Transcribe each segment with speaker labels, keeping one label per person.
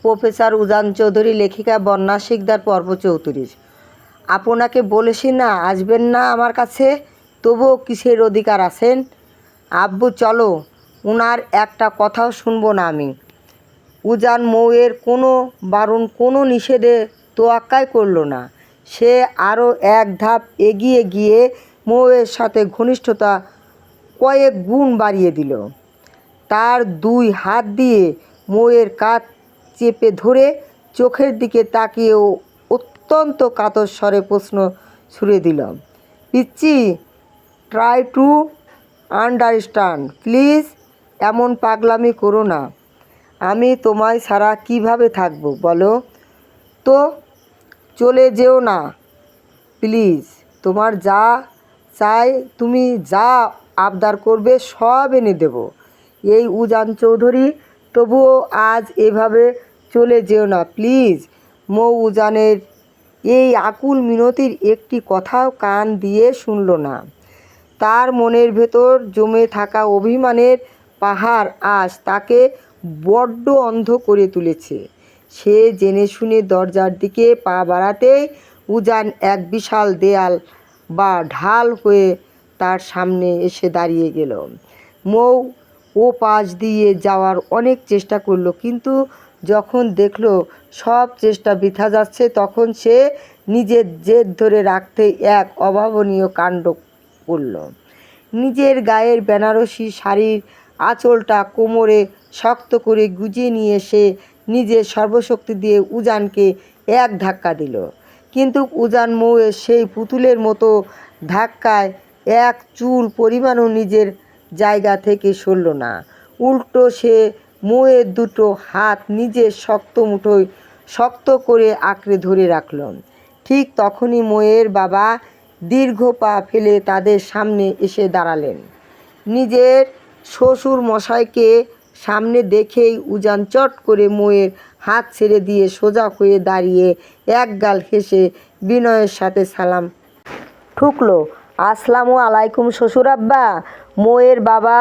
Speaker 1: Professor উজান চৌধুরী, লেখিকা বন্যা শিকদার, পর্ব 34। আপনাকে বলেছি না আসবেন না আমার কাছে, তবুও কিসের অধিকার আছেন? আব্বু চলো, উনার একটা কথাও শুনবো না আমি। উজান মৌয়ের কোনো বারণ, কোনো নিষেধে তোয়াক্কাই করল না। সে আরও এক ধাপ এগিয়ে গিয়ে মৌয়ের সাথে ঘনিষ্ঠতা কয়েক গুণ বাড়িয়ে দিল। তার দুই হাত দিয়ে মৌয়ের কাঁধ চেপে ধরে চোখের দিকে তাকিয়েও অত্যন্ত কাতর স্বরে প্রশ্ন ছুড়ে দিল, পিচ্চি, ট্রাই টু আন্ডারস্ট্যান্ড প্লিজ। এমন পাগলামি করো না। আমি তোমায় ছাড়া কিভাবে থাকবো বলো তো? চলে যেও না প্লিজ। তোমার যা চাই, তুমি যা আবদার করবে সব এনে দেব। এই উজান চৌধুরী, তবুও আজ এভাবে চলে যেও না প্লিজ। মৌ উজানের এই আকুল মিনতির একটি কথাও কান দিয়ে শুনল না। তার মনের ভেতর জমে থাকা অভিমানের পাহাড় আজ তাকে বড্ড অন্ধ করে তুলেছে। সে জেনে শুনে দরজার দিকে পা বাড়াতেই উজান এক বিশাল দেয়াল বা ঢাল হয়ে তার সামনে এসে দাঁড়িয়ে গেল। মৌ ও পাশ দিয়ে যাওয়ার অনেক চেষ্টা করলো, কিন্তু যখন দেখল সব চেষ্টা বৃথা যাচ্ছে, তখন সে নিজের জেদ ধরে রাখতে এক অভাবনীয় কাণ্ড করল। নিজের গায়ের বেনারসি শাড়ির আঁচলটা কোমরে শক্ত করে গুজিয়ে নিয়ে সে নিজের সর্বশক্তি দিয়ে উজানকে এক ধাক্কা দিল। কিন্তু উজান মৌয়ের সেই পুতুলের মতো ধাক্কায় এক চুল পরিমাণও নিজের জায়গা থেকে সরল না। উল্টো সে মৌয়ের দুটো হাত নিজের শক্ত মুঠোয় শক্ত করে আঁকড়ে ধরে রাখল। ঠিক তখনই মৌয়ের বাবা দীর্ঘ পা ফেলে তাদের সামনে এসে দাঁড়ালেন। নিজের শ্বশুর মশাইকে সামনে দেখেই উজান চট করে মৌয়ের হাত ছেড়ে দিয়ে সোজা হয়ে দাঁড়িয়ে একগাল হেসে বিনয়ের সাথে সালাম ঠুকলো। আসসালামু আলাইকুম শ্বশুর আব্বা। মৌয়ের বাবা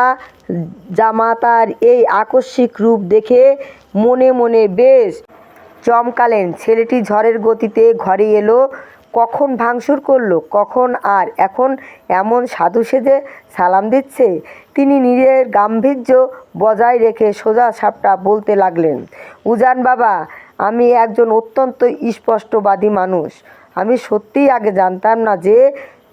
Speaker 1: জামাতার এই আকস্মিক রূপ দেখে মনে মনে বেশ চমকালেন। ছেলেটি ঝড়ের গতিতে ঘরে এলো, কখন ভাঙচুর করলো, কখন আর এখন এমন সাধু সেজে সালাম দিচ্ছে। তিনি নিজের গাম্ভীর্য বজায় রেখে সোজা সাপটা বলতে লাগলেন, উজান বাবা, আমি একজন অত্যন্ত স্পষ্টবাদী মানুষ। আমি সত্যিই আগে জানতাম না যে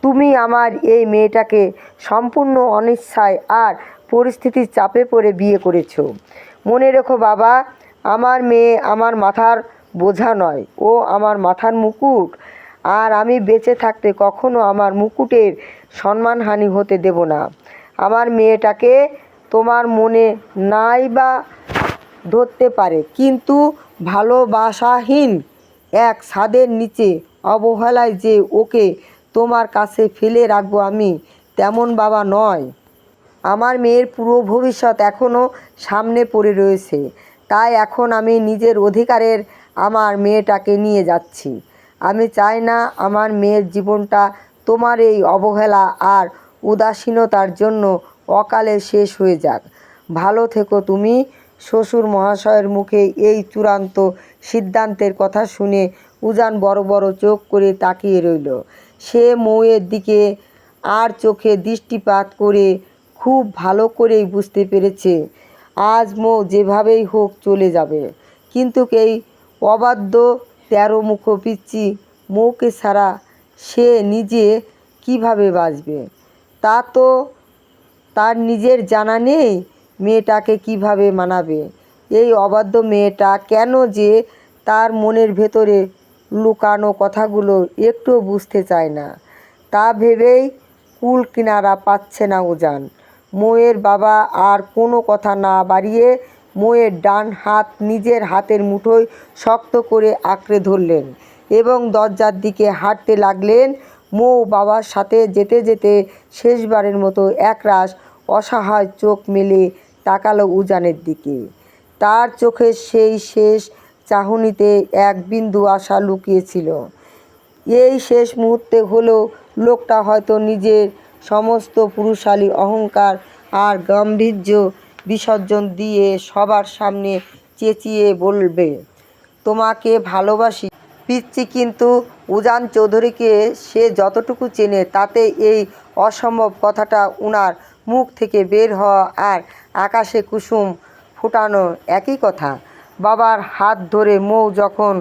Speaker 1: তুমি আমার এই মেয়েটাকে সম্পূর্ণ অনিচ্ছায় আর পরিস্থিতির চাপে পড়ে বিয়ে করেছো। মনে রেখো বাবা, আমার মেয়ে আমার মাথার বোঝা নয়, ও আমার মাথার মুকুট। আর আমি বেঁচে থাকতে কখনো আমার মুকুটের সম্মানহানি হতে দেব না। আমার মেয়েটাকে তোমার মনে নাই বা ধরতে পারে, কিন্তু ভালোবাসাহীন এক ছাদের নিচে অবহেলায় যে ওকে তোমার কাছে ফেলে রাখবো, আমি তেমন বাবা নয়। আমার মেয়ের পুরো ভবিষ্যৎ এখনও সামনে পড়ে রয়েছে, তাই এখন আমি নিজের অধিকারের আমার মেয়েটাকে নিয়ে যাচ্ছি। আমি চাই না আমার মেয়ের জীবনটা তোমার এই অবহেলা আর উদাসীনতার জন্য অকালে শেষ হয়ে যাক। ভালো থেকো তুমি। শ্বশুর মহাশয়ের মুখে এই চূড়ান্ত সিদ্ধান্তের কথা শুনে উজান বড় বড় চোখ করে তাকিয়ে রইল। সে মৌয়ের দিকে আর চোখে দৃষ্টিপাত করে খুব ভালো করেই বুঝতে পেরেছে আজ মৌ যেভাবেই হোক চলে যাবে। কিন্তু এই অবাধ্য 13 মুখ পিচ্চি মৌকে ছাড়া সে নিজে কিভাবে বাঁচবে, তা তো তার নিজের জানা নেই। মেয়েটাকে কিভাবে মানাবে? এই অবাধ্য মেয়েটা কেন যে তার মনের ভেতরে লুকানো কথাগুলো একটুও বুঝতে চায় না, তা ভেবেই কুল কিনারা পাচ্ছে না উজান। মৌয়ের বাবা আর কোনো কথা না বাড়িয়ে মৌয়ের ডান হাত নিজের হাতের মুঠোয় শক্ত করে আঁকড়ে ধরলেন এবং দরজার দিকে হাঁটতে লাগলেন। মৌ বাবার সাথে যেতে যেতে শেষবারের মতো একরাশ অসহায় চোখ মেলে তাকালো উজানের দিকে। তার চোখের সেই শেষ চাহনিতে এক বিন্দু আশা লুকিয়েছিল। এই শেষ মুহূর্তে হলেও লোকটা হয়তো নিজের সমস্ত পুরুষালী অহংকার আর গাম্ভীর্য বিসর্জন দিয়ে সবার সামনে চেঁচিয়ে বলবে, তোমাকে ভালোবাসি পিচ্ছি, কিন্তু উজান চৌধুরীকে সে যতটুকু চেনে তাতে এই অসম্ভব কথাটা উনার মুখ থেকে বের হওয়া আর আকাশে কুসুম ফুটানো একই কথা। বাবার হাত ধরে মৌ যখন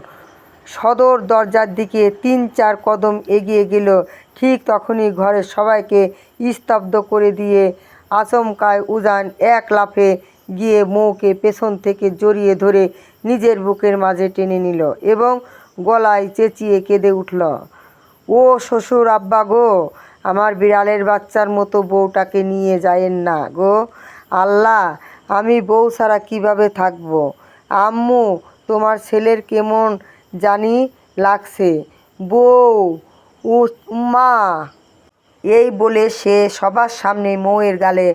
Speaker 1: সদর দরজার দিকে ৩-৪ কদম এগিয়ে গেল, ঠিক তখনই ঘরের সবাইকে স্তব্ধ করে দিয়ে আচমকায় উজান এক লাফে গিয়ে মৌকে পেছন থেকে জড়িয়ে ধরে নিজের বুকের মাঝে টেনে নিল এবং গলায় চেঁচিয়ে কেঁদে উঠল, ও শ্বশুর আব্বা গো, আমার বিড়ালের বাচ্চার মতো বউটাকে নিয়ে যায়েন না গো। আল্লাহ, আমি বউ ছাড়া কীভাবে থাকবো? আম্মু, তোমার ছেলের কেমন জানি লাগছে। বউ, মা। এই বলে সে সবার সামনে মৌয়ের গালে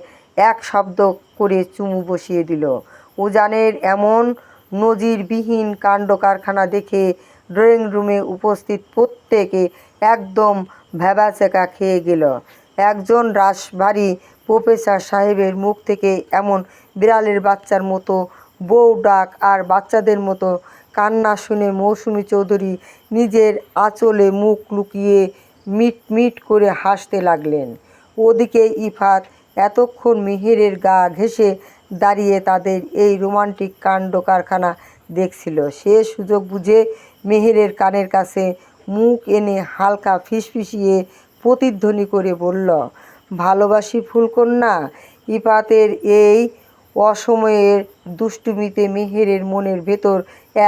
Speaker 1: এক শব্দ করে চুমু বসিয়ে দিল। উজানের এমন নজিরবিহীন কাণ্ডকারখানা দেখে ড্রয়িং রুমে উপস্থিত প্রত্যেকে একদম ভ্যাবাচ্যাকা খেয়ে গেল। একজন রাশভারী প্রফেসর সাহেবের মুখ থেকে এমন বিড়ালের বাচ্চার মতো বউ ডাক আর বাচ্চাদের মতো কান্না শুনে মৌসুমী চৌধুরী নিজের আঁচলে মুখ লুকিয়ে মিট মিট করে হাসতে লাগলেন। ওদিকে ইফাত এতক্ষণ মেহেরের গা ঘেঁষে দাঁড়িয়ে তাদের এই রোমান্টিক কাণ্ড কারখানা দেখছিল। সে সুযোগ বুঝে মেহেরের কানের কাছে মুখ এনে হালকা ফিসফিসিয়ে প্রতিধ্বনি করে বলল, ভালোবাসি ফুলকন্যা। ইফাতের এই অসময়ের দুষ্টুমিতে মেহেরের মনের ভেতর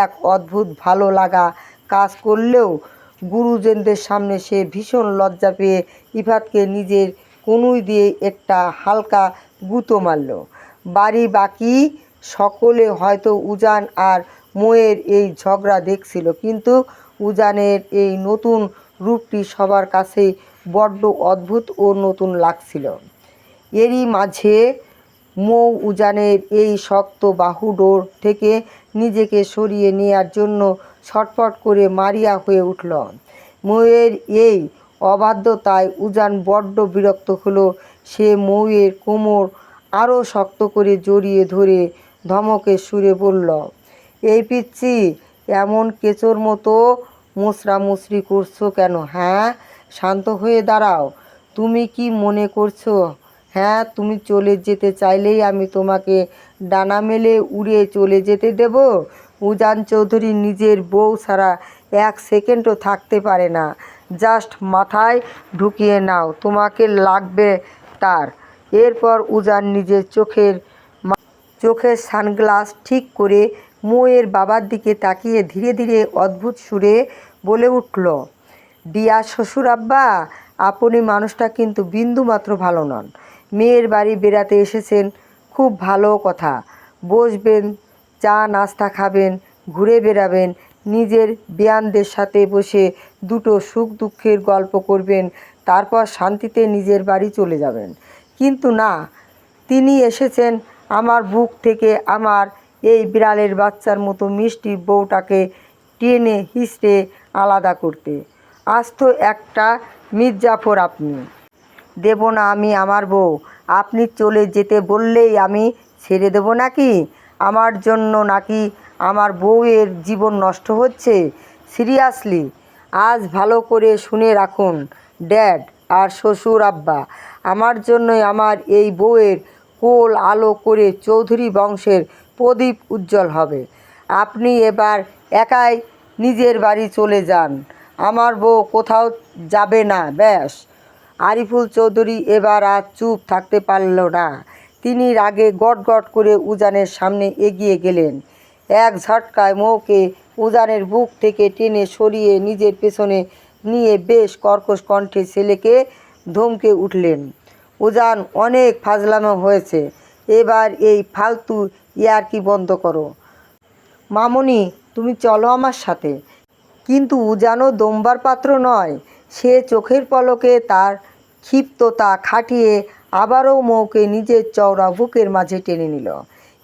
Speaker 1: এক অদ্ভুত ভালো লাগা কাজ করলেও গুরুজনদের সামনে সে ভীষণ লজ্জা পেয়ে ইফাতকে নিজের কনুই দিয়ে একটা হালকা গুঁতো মারল। বাড়ি বাকি সকলে হয়তো উজান আর মৌয়ের এই ঝগড়া দেখছিল, কিন্তু উজানের এই নতুন রূপটি সবার কাছেই বড্ড অদ্ভুত ও নতুন লাগছিল। এরই মাঝে মৌ উজানের এই শক্ত বাহুডোর থেকে নিজেকে সরিয়ে নেয়ার জন্য ছটফট করে মারিয়া হয়ে উঠল। মৌয়ের এই অবাধ্যতায় উজান বড্ড বিরক্ত হলো। সে মৌয়ের কোমর আরও শক্ত করে জড়িয়ে ধরে ধমকের সুরে বলল, এই পিচ্ছি, এমন কেঁচোর মতো মুচড়ামুচড়ি করছো কেন? হ্যাঁ, শান্ত হয়ে দাঁড়াও। তুমি কি মনে করছো, হ্যাঁ, তুমি চলে যেতে চাইলেই আমি তোমাকে ডানা মেলে উড়ে চলে যেতে দেব? উজান চৌধুরী নিজের বউ ছাড়া এক সেকেন্ডও থাকতে পারে না। জাস্ট মাথায় ঢুকিয়ে নাও, তোমাকে লাগবে তার। এরপর উজান নিজের চোখের সানগ্লাস ঠিক করে মৌয়ের বাবার দিকে তাকিয়ে ধীরে ধীরে অদ্ভুত সুরে বলে উঠল, ডিয়ার শ্বশুর আব্বা, আপনি মানুষটা কিন্তু বিন্দুমাত্র ভালো নন। মেয়ের বাড়ি বেড়াতে এসেছেন, খুব ভালো কথা। বসবেন, চা নাস্তা খাবেন, ঘুরে বেড়াবেন, নিজের বেয়ানদের সাথে বসে দুটো সুখ দুঃখের গল্প করবেন, তারপর শান্তিতে নিজের বাড়ি চলে যাবেন। কিন্তু না, তিনি এসেছেন আমার বুক থেকে আমার এই বিড়ালের বাচ্চার মতো মিষ্টি বউটাকে টেনে হিঁচড়ে আলাদা করতে। আস্ত একটা মির্জাফর আপনি। দেব না আমি আমার বউ? আপনি চলে যেতে বললেই আমি ছেড়ে দেব নাকি? আমার জন্য নাকি আমার বউয়ের জীবন নষ্ট হচ্ছে? সিরিয়াসলি? আজ ভালো করে শুনে রাখুন ড্যাড আর শ্বশুর আব্বা, আমার জন্যই আমার এই বউয়ের কোল আলো করে চৌধুরী বংশের প্রদীপ উজ্জ্বল হবে। আপনি এবার একাই নিজের বাড়ি চলে যান, আমার বউ কোথাও যাবে না, ব্যাস। আরিফুল চৌধুরী এবার আর চুপ থাকতে পারল না। তিনি রাগে গটগট করে উজানের সামনে এগিয়ে গেলেন। এক ঝটকায় মৌকে উজানের বুক থেকে টেনে সরিয়ে নিজের পেছনে নিয়ে বেশ কর্কশ কণ্ঠে ছেলেকে ধমকে উঠলেন, উজান, অনেক ফাজলামো হয়েছে, এবার এই ফালতু ইয়ার্কি বন্ধ করো। মামুনি, তুমি চলো আমার সাথে। কিন্তু উজানও দমবার পাত্র নয়। সে চোখের পলকে তার ক্ষিপ্ততা খাটিয়ে আবারও মৌকে নিজের চওড়া বুকের মাঝে টেনে নিল।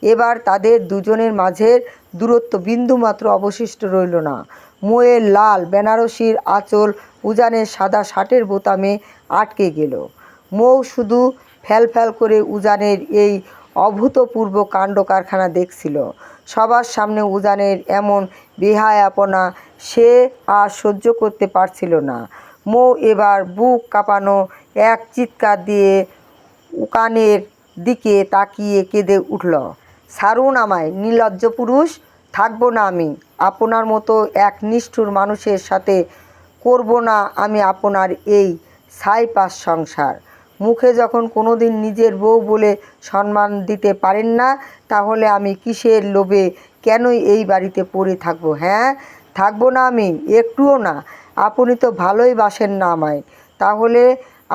Speaker 1: এবার তাদের দুজনের মাঝের দূরত্ব বিন্দুমাত্র অবশিষ্ট রইল না। মৌয়ের লাল বেনারসির আঁচল উজানের সাদা শার্টের বোতামে আটকে গেল। মৌ শুধু ফ্যাল ফ্যাল করে উজানের এই অভূতপূর্ব কাণ্ড কারখানা দেখছিল। সবার সামনে উজানের এমন বেহায়াপনা সে আর সহ্য করতে পারছিল না। মৌ এবার বুক কাঁপানো এক চিৎকার দিয়ে উকানের দিকে তাকিয়ে কেঁদে উঠল, ছাড়ুন আমায় নির্লজ্জ পুরুষ, থাকবো না আমি আপনার মতো এক নিষ্ঠুর মানুষের সাথে, করব না আমি আপনার এই ছাইপাশ সংসার। মুখে যখন কোনো দিন নিজের বউ বলে সম্মান দিতে পারেন না, তাহলে আমি কিসের লোভে কেনই এই বাড়িতে পড়ে থাকবো? হ্যাঁ, থাকবো না আমি, একটুও না। আপনি তো ভালোই বাসেন না আমায়, তাহলে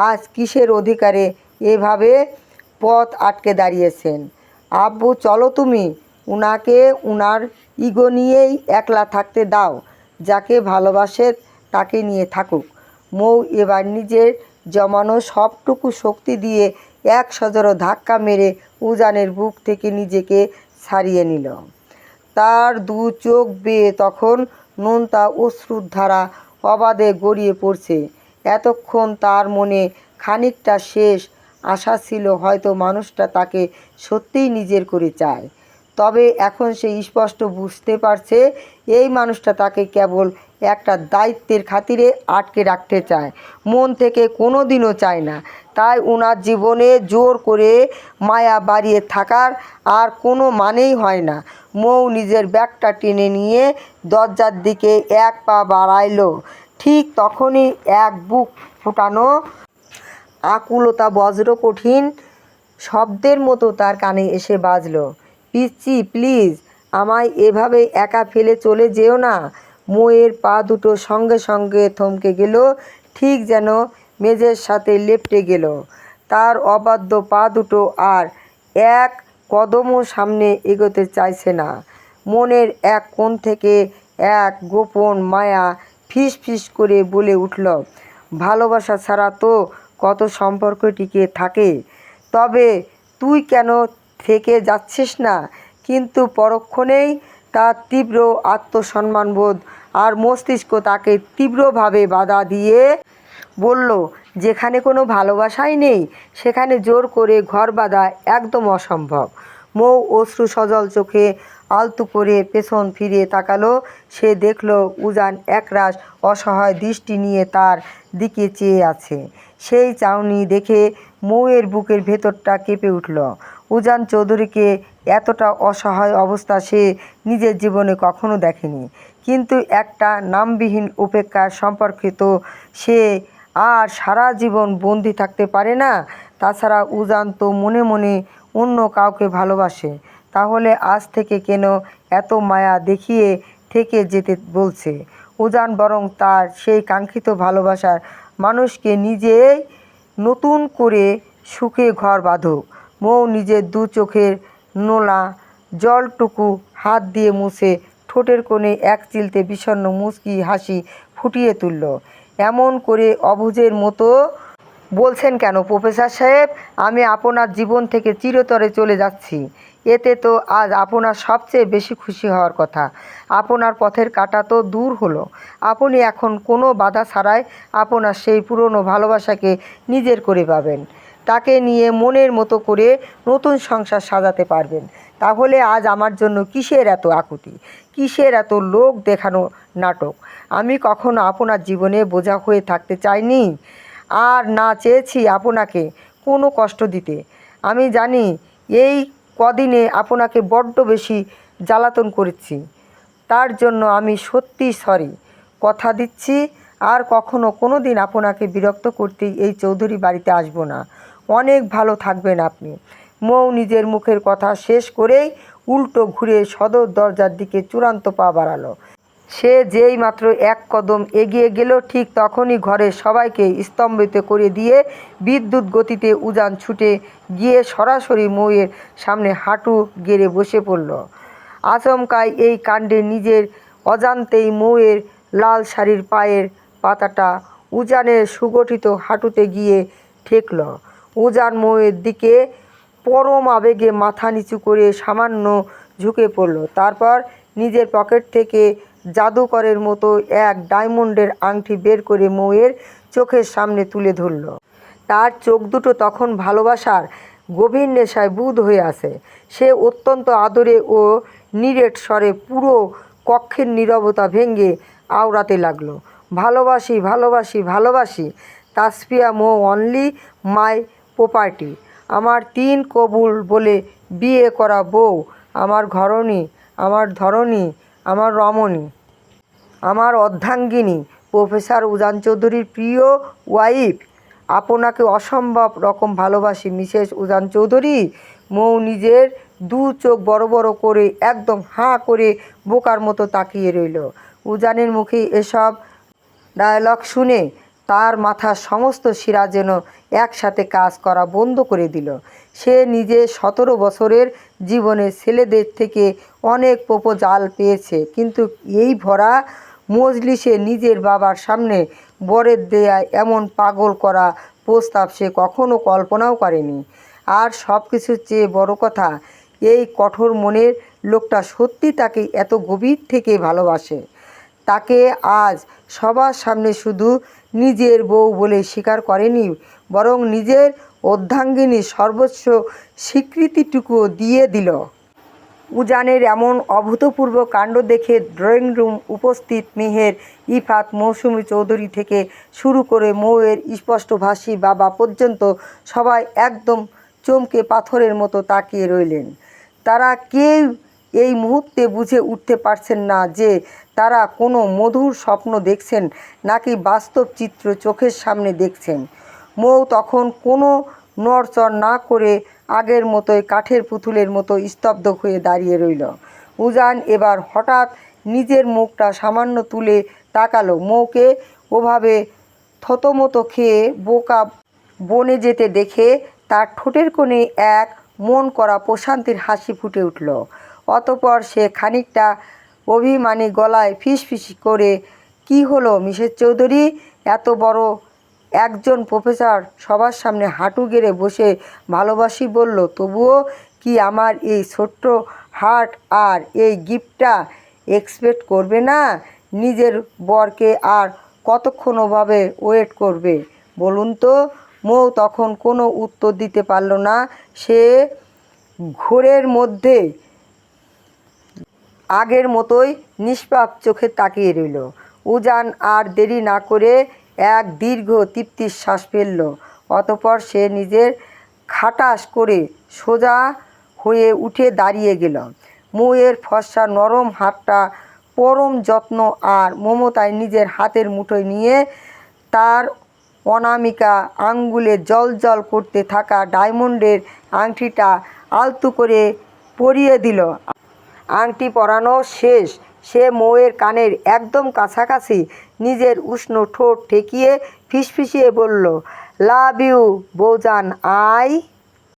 Speaker 1: আজ কিসের অধিকারে এভাবে পথ আটকে দাঁড়িয়েছেন? আব্বু চলো তুমি, উনাকে উনার ইগো নিয়েই একলা থাকতে দাও, যাকে ভালোবাসে তাকে নিয়ে থাকুক। মৌ এবার নিজের জমানো সবটুকু শক্তি দিয়ে এক সজোরে ধাক্কা মেরে উজানের বুক থেকে নিজেকে ছাড়িয়ে নিল। তার দু চোখ বেয়ে তখন নোনতা অশ্রুর ধারা অবাধে গড়িয়ে পড়ছে। এতক্ষণ তার মনে খানিকটা শেষ আশা ছিল, হয়তো মানুষটা তাকে সত্যিই নিজের করে চায়। তবে এখন সে স্পষ্ট বুঝতে পারছে, এই মানুষটা তাকে কেবল একটা দায়িত্বের খাতিরে আটকে রাখতে চায়, মন থেকে কোনো দিনও চায় না। তাই ওনার জীবনে জোর করে মায়া বাড়িয়ে থাকার আর কোনো মানেই হয় না। মৌ নিজের ব্যাগটা টেনে নিয়ে দরজার দিকে এক পা বাড়াইল। ঠিক তখনই এক বুক ফোটানো আকুলতা বজ্র কঠিন শব্দের মতো তার কানে এসে বাজল, পিচ্চি প্লিজ, আমায় এভাবে একা ফেলে চলে যেও না। মৌয়ের পা দুটো সঙ্গে সঙ্গে থমকে গেল, ঠিক যেন মেঝের সাথে লেপ্টে গেল। তার অবাধ্য পা দুটো আর এক কদমও সামনে এগোতে চাইছে না। মনের এক কোণ থেকে এক গোপন মায়া ফিস ফিস করে বলে উঠল, ভালোবাসা ছাড়া তো কত সম্পর্ক টিকে থাকে, তবে তুই কেন থেকে যাচ্ছিস না? কিন্তু পরক্ষণেই তার তীব্র আত্মসম্মানবোধ আর মস্তিষ্ক তাকে তীব্রভাবে বাধা দিয়ে বলল, যেখানে কোনো ভালোবাসাই নেই সেখানে জোর করে ঘর বাঁধা একদম অসম্ভব। মৌ অশ্রু সজল চোখে আলতু করে পেছন ফিরে তাকালো। সে দেখল উজান একরাশ অসহায় দৃষ্টি নিয়ে তার দিকে চেয়ে আছে। সেই চাউনি দেখে মৌয়ের বুকের ভেতরটা কেঁপে উঠল। উজান চৌধুরীকে এতটা অসহায় অবস্থা সে নিজের জীবনে কখনো দেখেনি। কিন্তু একটা নামবিহীন উপেক্ষার সম্পর্কে তো সে আর সারা জীবন বন্দি থাকতে পারে না। তাছাড়া উজান তো মনে মনে অন্য কাউকে ভালোবাসে, তাহলে আজ থেকে কেন এত মায়া দেখিয়ে থেকে যেতে বলছে? উজান বরং তার সেই কাঙ্ক্ষিত ভালোবাসার মানুষকে নিজেই নতুন করে সুখে ঘর বাঁধুক। মৌ নিজের দু চোখের নোলা জলটুকু হাত দিয়ে মুছে ঠোঁটের কোণে এক চিলতে বিষণ্ণ মুচকি হাসি ফুটিয়ে তুলল। এমন করে অবুঝের মতো বলছেন কেন প্রফেসর সাহেব? আমি আপনার জীবন থেকে চিরতরে চলে যাচ্ছি, এতে তো আজ আপনার সবচেয়ে বেশি খুশি হওয়ার কথা। আপনার পথের কাঁটা তো দূর হলো। আপনি এখন কোনো বাধা ছাড়াই আপনার সেই পুরনো ভালোবাসাকে নিজের করে পাবেন, তাকে নিয়ে মনের মতো করে নতুন সংসার সাজাতে পারবেন। তাহলে আজ আমার জন্য কিসের এত আকুতি, কিসের এত লোক দেখানো নাটক? আমি কখনো আপনার জীবনে বোঝা হয়ে থাকতে চাইনি, আর না চেয়েছি আপনাকে কোনো কষ্ট দিতে। আমি জানি এই কদিনে আপনাকে বড্ড বেশি জ্বালাতন করেছি, তার জন্য আমি সত্যি সরি। কথা দিচ্ছি আর কখনো কোনো দিন আপনাকে বিরক্ত করতে এই চৌধুরী বাড়িতে আসবো না। অনেক ভালো থাকবেন আপনি। মৌ নিজের মুখের কথা শেষ করেই উল্টো ঘুরে সদর দরজার দিকে চূড়ান্ত পা বাড়ালো। সে যেই মাত্র এক কদম এগিয়ে গেল, ঠিক তখনই ঘরের সবাইকে স্তম্ভিত করে দিয়ে বিদ্যুৎ গতিতে উজান ছুটে গিয়ে সরাসরি মৌয়ের সামনে হাঁটু গেড়ে বসে পড়ল। আচমকাই এই কাণ্ডে নিজের অজান্তেই মৌয়ের লাল শাড়ির পায়ের পাতাটা উজানের সুগঠিত হাঁটুতে গিয়ে ঠেকল। উজান মৌয়ের দিকে পরম আবেগে মাথা নিচু করে সামান্য ঝুঁকে পড়ল। তারপর নিজের পকেট থেকে জাদুকরের মতো এক ডায়মন্ডের আংটি বের করে মৌয়ের চোখের সামনে তুলে ধরল। তার চোখ দুটো তখন ভালোবাসার গভীর নেশায় বুঁদ হয়ে আছে। সে অত্যন্ত আদরে ও নিরেট স্বরে পুরো কক্ষের নীরবতা ভেঙে আওড়াতে লাগলো, ভালোবাসি ভালোবাসি ভালোবাসি, তাসফিয়া মৌ অনলি মাই প্রপার্টি, আমার 3 কবুল বলে বিয়ে করা বউ, আমার ঘরণী, আমার ধরণী, আমার রমণী, আমার অর্ধাঙ্গিনী, প্রফেসর উজান চৌধুরীর প্রিয় ওয়াইফ, আপনাকে অসম্ভব রকম ভালোবাসি মিসেস উজান চৌধুরী। মৌ নিজের 2 চোখ বড় বড় করে একদম হাঁ করে বোকার মতো তাকিয়ে রইল। উজানের মুখে এসব ডায়লগ শুনে তার মাথার সমস্ত শিরা যেন একসাথে কাজ করা বন্ধ করে দিল। সে নিজে 17 বছরের জীবনে ছেলেদের থেকে অনেক প্রপোজাল পেয়েছে, কিন্তু এই ভরা মজলিসে নিজের বাবার সামনে বরের দেয়া এমন পাগল করা প্রস্তাব সে কখনো কল্পনাও করেনি। আর সব কিছুর চেয়ে বড় কথা, এই কঠোর মনের লোকটা সত্যি তাকে এত গভীর থেকে ভালোবাসে। তাকে আজ সবার সামনে শুধু নিজের বউ বলে স্বীকার করেনি, বরং নিজের অর্ধাঙ্গিনীর সর্বোচ্চ স্বীকৃতিটুকুও দিয়ে দিল। উজানের এমন অভূতপূর্ব কাণ্ড দেখে ড্রয়িং রুম উপস্থিত মেহের, ইফাত, মৌসুমী চৌধুরী থেকে শুরু করে মৌয়ের স্পষ্টভাষী বাবা পর্যন্ত সবাই একদম চমকে পাথরের মতো তাকিয়ে রইলেন। তারা কেউ এই মুহূর্তে বুঝে উঠতে পারছেন না যে তারা কোনো মধুর স্বপ্ন দেখছেন নাকি বাস্তব চিত্র চোখের সামনে দেখছেন। মৌ তখন কোনো নড়চড় না করে আগের মতোই কাঠের পুতুলের মতো স্তব্ধ হয়ে দাঁড়িয়ে রইল। উজান এবার হঠাৎ নিজের মুখটা সামান্য তুলে তাকালো। মৌকে ওভাবে থতমত খেয়ে বোকা বনে যেতে দেখে তার ঠোঁটের কোণে এক মন করা প্রশান্তির হাসি ফুটে উঠল। অতঃপর সে খানিকটা অভিমানী গলায় ফিসফিস করে, কি হলো মিসেস চৌধুরী, এত বড় একজন প্রফেসর সবার সামনে হাঁটু গেড়ে বসে ভালোবাসি বলল, তবুও কি আমার এই ছোট্ট হার্ট আর এই গিফটটা এক্সপেক্ট করবে না? নিজের বরকে আর কতক্ষণ ওভাবে ওয়েট করবে বলুন তো? মৌ তখন কোনো উত্তর দিতে পারল না। সে ঘোরের মধ্যে আগের মতোই নিষ্পাপ চোখে তাকিয়ে রইল। উজান আর দেরি না করে এক দীর্ঘ তৃপ্তির শ্বাস ফেলল। অতঃপর সে নিজের খাটাস করে সোজা হয়ে উঠে দাঁড়িয়ে গেল। মৌয়ের ফর্সা নরম হাতটা পরম যত্ন আর মমতায় নিজের হাতের মুঠোয় নিয়ে তার অনামিকা আঙ্গুলে জ্বলজ্বল করতে থাকা ডায়মন্ডের আংটিটা আলতো করে পরিয়ে দিল। আংটি পরানো শেষ, সে মৌয়ের কানের একদম কাছাকাছি নিজের উষ্ণ ঠোঁট ঠেকিয়ে ফিসফিসিয়ে বলল, লাভ ইউ বৌজান, আই